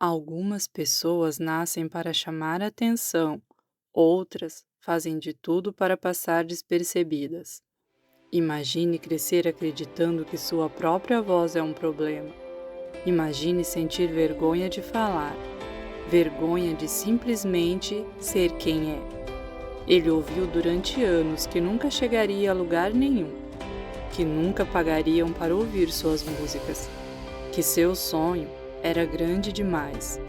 Algumas pessoas nascem para chamar atenção, outras fazem de tudo para passar despercebidas. Imagine crescer acreditando que sua própria voz é um problema. Imagine sentir vergonha de falar, vergonha de simplesmente ser quem é. Ele ouviu durante anos que nunca chegaria a lugar nenhum, que nunca pagariam para ouvir suas músicas, que seu sonho era grande demais.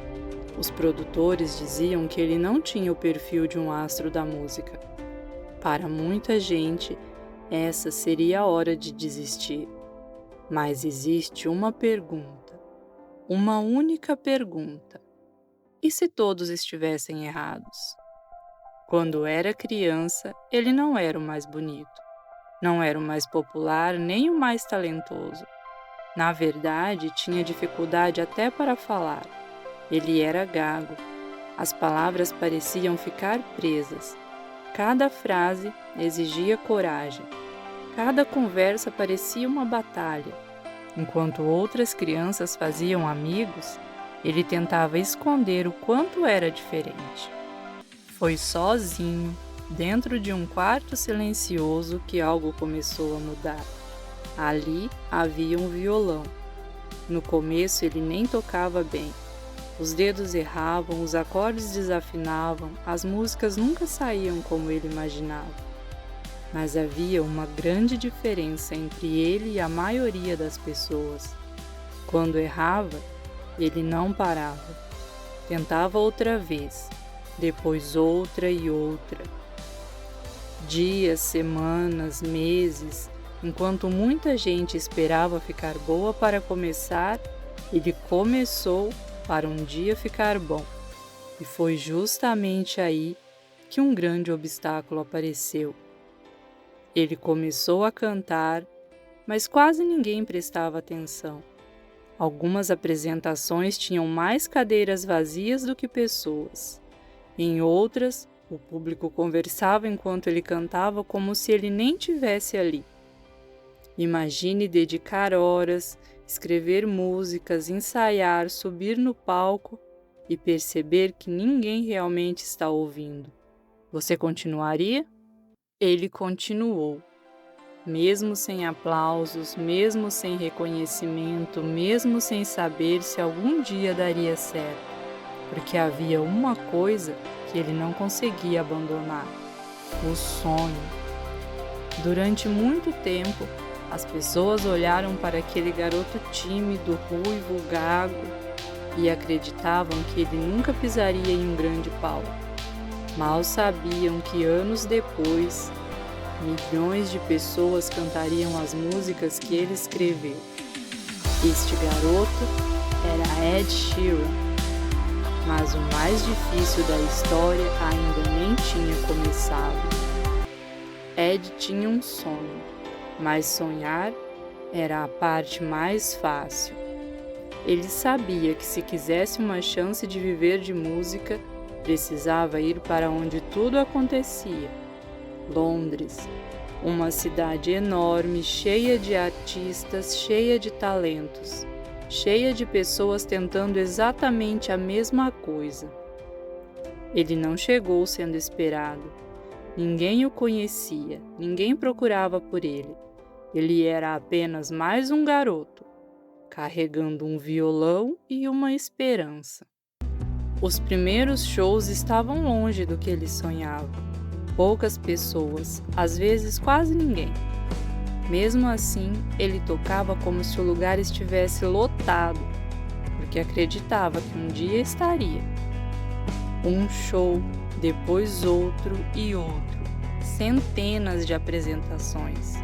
Os produtores diziam que ele não tinha o perfil de um astro da música. Para muita gente, essa seria a hora de desistir. Mas existe uma pergunta, uma única pergunta. E se todos estivessem errados? Quando era criança, ele não era o mais bonito, não era o mais popular nem o mais talentoso. Na verdade, tinha dificuldade até para falar. Ele era gago. As palavras pareciam ficar presas. Cada frase exigia coragem. Cada conversa parecia uma batalha. Enquanto outras crianças faziam amigos, ele tentava esconder o quanto era diferente. Foi sozinho, dentro de um quarto silencioso, que algo começou a mudar. Ali havia um violão. No começo ele nem tocava bem. Os dedos erravam, os acordes desafinavam, as músicas nunca saíam como ele imaginava. Mas havia uma grande diferença entre ele e a maioria das pessoas. Quando errava, ele não parava. Tentava outra vez, depois outra e outra. Dias, semanas, meses. Enquanto muita gente esperava ficar boa para começar, ele começou para um dia ficar bom. E foi justamente aí que um grande obstáculo apareceu. Ele começou a cantar, mas quase ninguém prestava atenção. Algumas apresentações tinham mais cadeiras vazias do que pessoas. Em outras, o público conversava enquanto ele cantava como se ele nem tivesse ali. Imagine dedicar horas, escrever músicas, ensaiar, subir no palco e perceber que ninguém realmente está ouvindo. Você continuaria? Ele continuou. Mesmo sem aplausos, mesmo sem reconhecimento, mesmo sem saber se algum dia daria certo, porque havia uma coisa que ele não conseguia abandonar: o sonho. Durante muito tempo, as pessoas olharam para aquele garoto tímido, ruivo, gago e acreditavam que ele nunca pisaria em um grande palco. Mal sabiam que anos depois, milhões de pessoas cantariam as músicas que ele escreveu. Este garoto era Ed Sheeran, mas o mais difícil da história ainda nem tinha começado. Ed tinha um sonho, mas sonhar era a parte mais fácil. Ele sabia que se quisesse uma chance de viver de música, precisava ir para onde tudo acontecia. Londres, uma cidade enorme, cheia de artistas, cheia de talentos, cheia de pessoas tentando exatamente a mesma coisa. Ele não chegou sendo esperado. Ninguém o conhecia, ninguém procurava por ele. Ele era apenas mais um garoto, carregando um violão e uma esperança. Os primeiros shows estavam longe do que ele sonhava. Poucas pessoas, às vezes quase ninguém. Mesmo assim, ele tocava como se o lugar estivesse lotado, porque acreditava que um dia estaria. Um show, depois outro e outro, centenas de apresentações.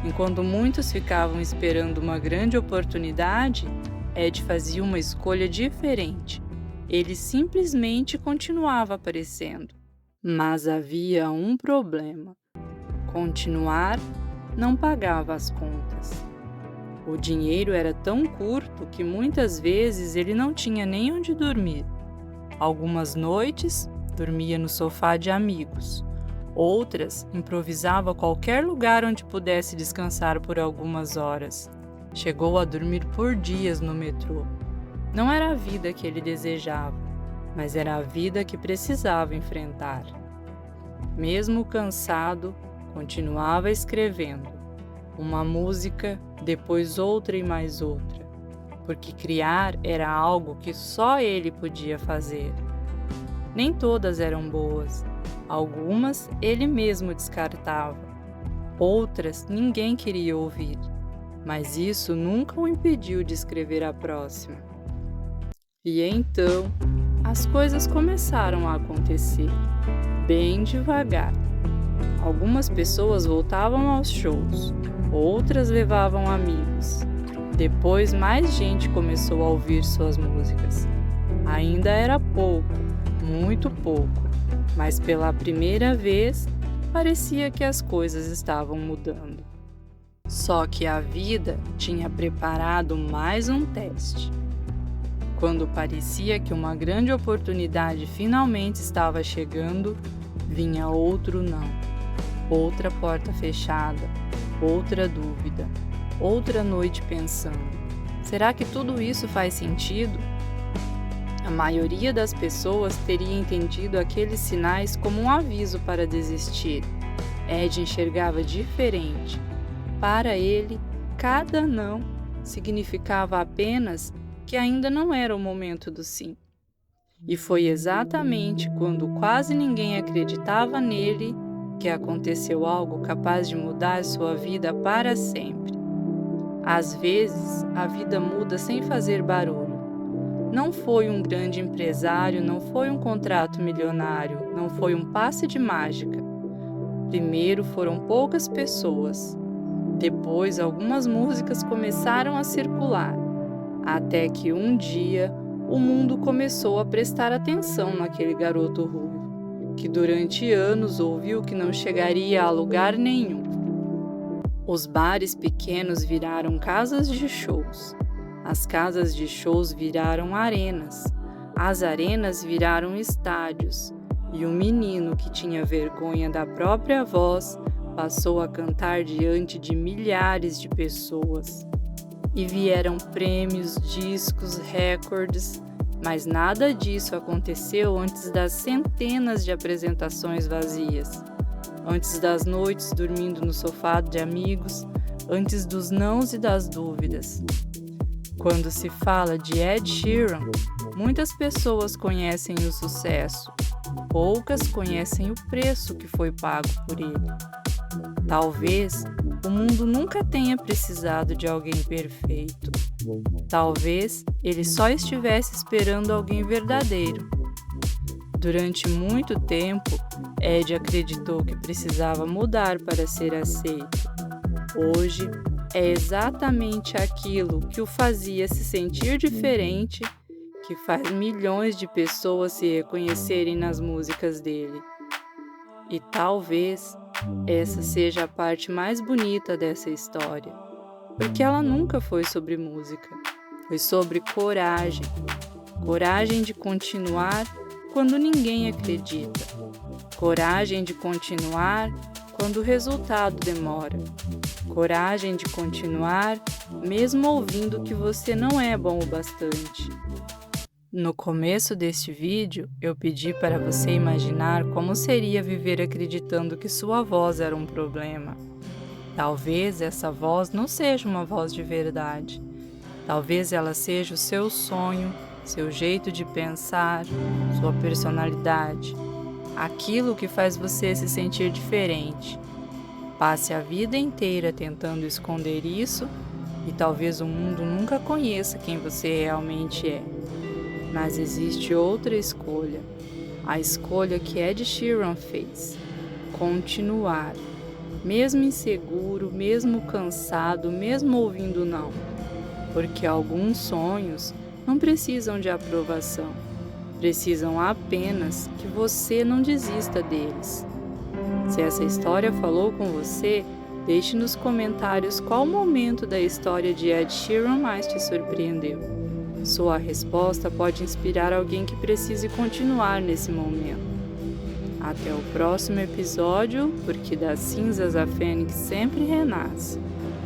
Enquanto muitos ficavam esperando uma grande oportunidade, Ed fazia uma escolha diferente. Ele simplesmente continuava aparecendo. Mas havia um problema. Continuar não pagava as contas. O dinheiro era tão curto que muitas vezes ele não tinha nem onde dormir. Algumas noites, dormia no sofá de amigos. Outras, improvisava qualquer lugar onde pudesse descansar por algumas horas. Chegou a dormir por dias no metrô. Não era a vida que ele desejava, mas era a vida que precisava enfrentar. Mesmo cansado, continuava escrevendo. Uma música, depois outra e mais outra, porque criar era algo que só ele podia fazer. Nem todas eram boas, algumas ele mesmo descartava, outras ninguém queria ouvir, mas isso nunca o impediu de escrever a próxima. E então, as coisas começaram a acontecer, bem devagar. Algumas pessoas voltavam aos shows, outras levavam amigos. Depois, mais gente começou a ouvir suas músicas. Ainda era pouco, muito pouco, mas pela primeira vez, parecia que as coisas estavam mudando. Só que a vida tinha preparado mais um teste. Quando parecia que uma grande oportunidade finalmente estava chegando, vinha outro não. Outra porta fechada, outra dúvida, outra noite pensando: será que tudo isso faz sentido? A maioria das pessoas teria entendido aqueles sinais como um aviso para desistir. Ed enxergava diferente. Para ele, cada não significava apenas que ainda não era o momento do sim. E foi exatamente quando quase ninguém acreditava nele que aconteceu algo capaz de mudar sua vida para sempre. Às vezes, a vida muda sem fazer barulho. Não foi um grande empresário, não foi um contrato milionário, não foi um passe de mágica. Primeiro foram poucas pessoas. Depois, algumas músicas começaram a circular, até que um dia o mundo começou a prestar atenção naquele garoto ruivo, que durante anos ouviu que não chegaria a lugar nenhum. Os bares pequenos viraram casas de shows, as casas de shows viraram arenas, as arenas viraram estádios, e o menino que tinha vergonha da própria voz passou a cantar diante de milhares de pessoas. E vieram prêmios, discos, recordes, mas nada disso aconteceu antes das centenas de apresentações vazias, antes das noites dormindo no sofá de amigos, antes dos nãos e das dúvidas. Quando se fala de Ed Sheeran, muitas pessoas conhecem o sucesso, poucas conhecem o preço que foi pago por ele. Talvez o mundo nunca tenha precisado de alguém perfeito. Talvez ele só estivesse esperando alguém verdadeiro. Durante muito tempo, Ed acreditou que precisava mudar para ser aceito. Hoje, é exatamente aquilo que o fazia se sentir diferente que faz milhões de pessoas se reconhecerem nas músicas dele. E talvez essa seja a parte mais bonita dessa história, porque ela nunca foi sobre música, foi sobre coragem. Coragem de continuar quando ninguém acredita. Coragem de continuar quando o resultado demora. Coragem de continuar mesmo ouvindo que você não é bom o bastante. No começo deste vídeo, eu pedi para você imaginar como seria viver acreditando que sua voz era um problema. Talvez essa voz não seja uma voz de verdade. Talvez ela seja o seu sonho, seu jeito de pensar, sua personalidade. Aquilo que faz você se sentir diferente. Passe a vida inteira tentando esconder isso e talvez o mundo nunca conheça quem você realmente é. Mas existe outra escolha, a escolha que Ed Sheeran fez: continuar, mesmo inseguro, mesmo cansado, mesmo ouvindo não, porque alguns sonhos não precisam de aprovação, precisam apenas que você não desista deles. Se essa história falou com você, deixe nos comentários qual momento da história de Ed Sheeran mais te surpreendeu. Sua resposta pode inspirar alguém que precise continuar nesse momento. Até o próximo episódio, porque das cinzas a fênix sempre renasce.